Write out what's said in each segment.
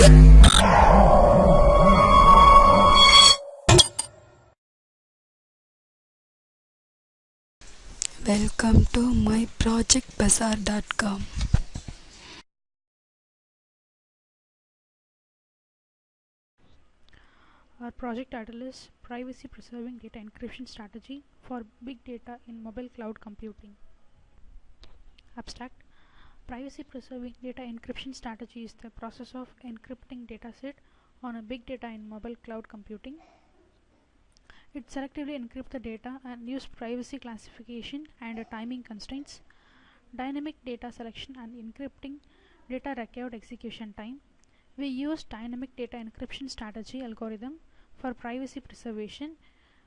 Welcome to myprojectbazaar.com. Our project title is Privacy Preserving Data Encryption Strategy for Big Data in Mobile Cloud Computing. Abstract: Privacy preserving data encryption strategy is the process of encrypting dataset on a big data in mobile cloud computing. It selectively encrypts the data and use privacy classification and timing constraints, dynamic data selection and encrypting data record execution time. We use dynamic data encryption strategy algorithm for privacy preservation.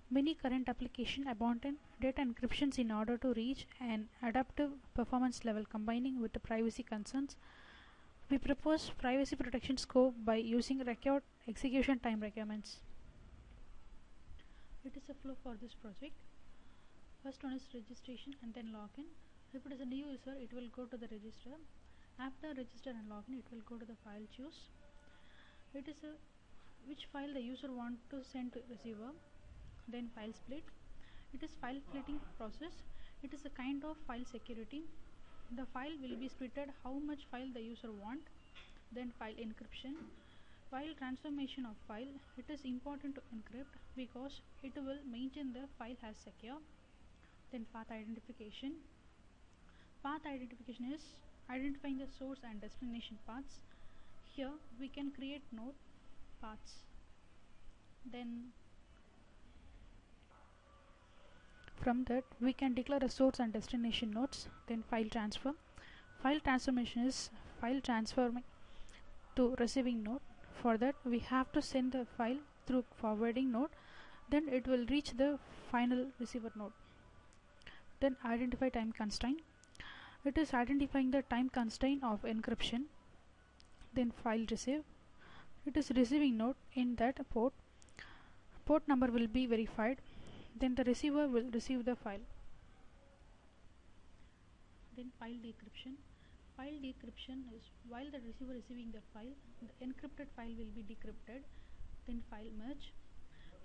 Many current applications abandon data encryptions in order to reach an adaptive performance level combining with the privacy concerns. We propose privacy protection scope by using record execution time requirements. It is a flow for this project. First one is registration and then login. If it is a new user, it will go to the register. After register and login, it will go to the file choose. It is which file the user want to send to receiver. Then file split. It is file splitting process. It is a kind of file security. The file will be splitted how much file the user want. Then file encryption. While transformation of file, it is important to encrypt because it will maintain the file as secure. Then path identification. Path identification is identifying the source and destination paths. Here we can create node paths. Then from that we can declare a source and destination nodes. Then file transfer. File transformation is file transforming to receiving node. For that we have to send the file through forwarding node, then it will reach the final receiver node. Then identify time constraint. It is identifying the time constraint of encryption. Then file receive. It is receiving node in that port. Port number will be verified. Then the receiver will receive the file. Then file decryption. File decryption is while the receiver receiving the file, the encrypted file will be decrypted. Then file merge.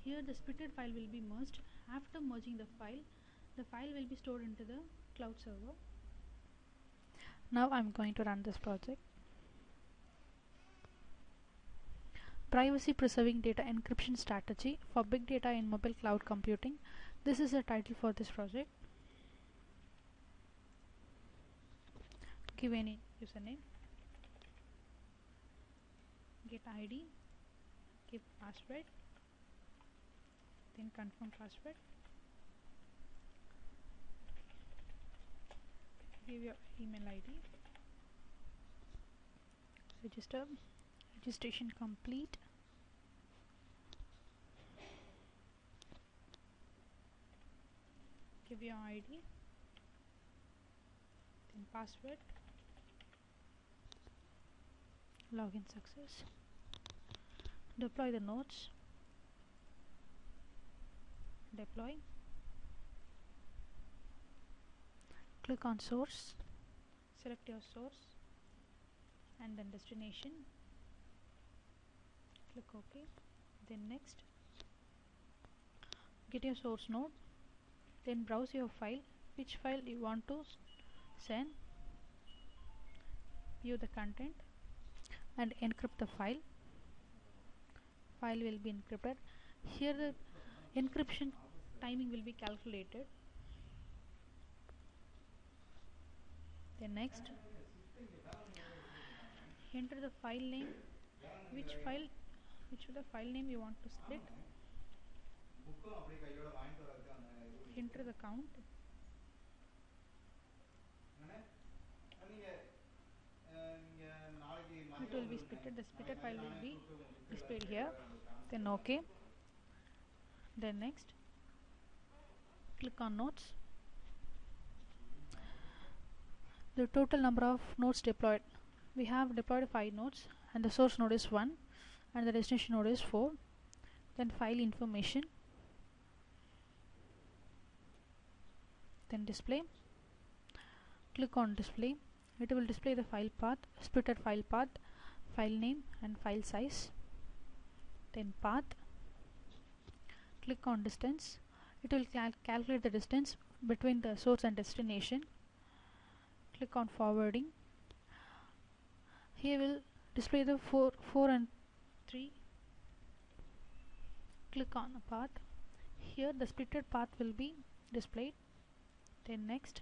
Here the splitted file will be merged. After merging the file will be stored into the cloud server. Now I am going to run this project. Privacy preserving data encryption strategy for big data in mobile cloud computing. This is the title for this project. Give any username, get ID, give password, then confirm password, give your email ID, register, registration complete, give your ID, then password, login success. Deploy the nodes, deploy, click on source, select your source and then destination, click OK, then next, get your source node, then browse your file, which file you want to send, view the content and encrypt the file. File will be encrypted. Here the encryption timing will be calculated. Then next, enter the file name, which the file name you want to split, enter the count, it will be splitted. The splitted file will be displayed here. Then OK. Then next, click on nodes. The total number of nodes deployed. We have deployed 5 nodes and the source node is 1 and the destination node is 4. Then file information, then display, click on display. It will display the file path, splitted file path. file name and file size, then path, click on distance. It will calculate the distance between the source and destination. Click on forwarding. Here will display the 4 and 3. Click on the path. Here the splitted path will be displayed. Then next,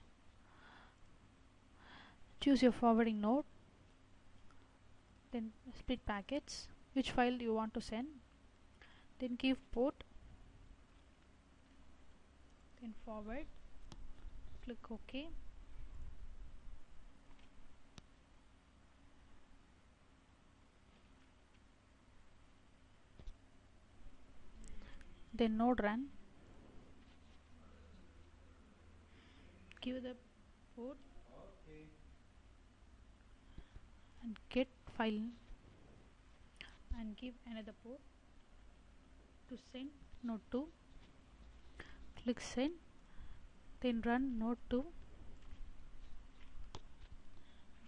choose your forwarding node, then split packets, which file you want to send, then give port, then forward, click OK. Then node run, give the port and get file and give another port to send node 2. Click send, then run node 2,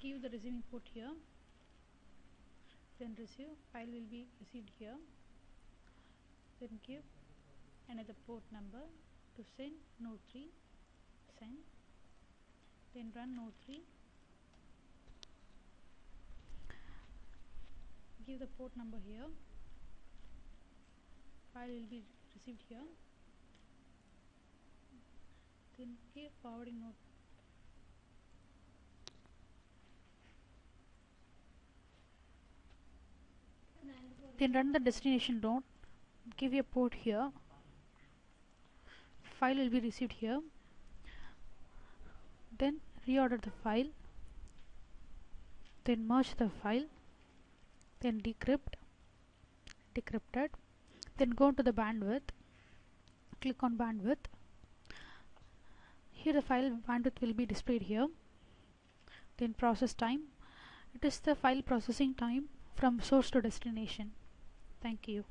give the receiving port here, then receive, file will be received here, then give another port number to send node 3, send, then run node 3, give the port number here, file will be received here, then give forwarding node, then run the destination node, give a port here, file will be received here, then reorder the file, then merge the file, then decrypted, then go to the bandwidth, click on bandwidth. Here the file bandwidth will be displayed here. Then process time, it is the file processing time from source to destination. Thank you.